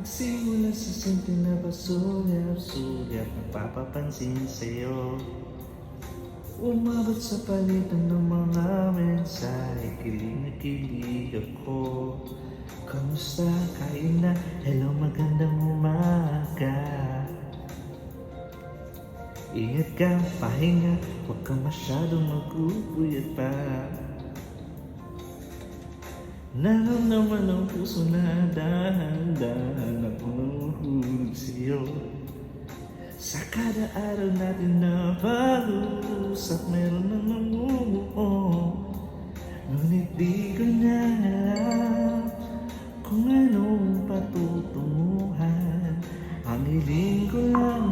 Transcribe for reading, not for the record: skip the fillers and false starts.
Magsimula sa simple na pasulyap-sulyap, napapapansin sa'yo. Umabot sa palitan ng mga mensahe, kilig na kilig ako. Kamusta? Kain na? Hello, magandang umaga. Ingat ka, pahinga, huwag kang masyadong magpupuyat pa. Naramdaman ang puso na dahan-dahan ako nahuhulog sa'yo. Sa kada araw natin na pag-uusap, meron nang namumuo. Ngunit di ko na alam kung anong patutunguhan. Ang hiling ko lang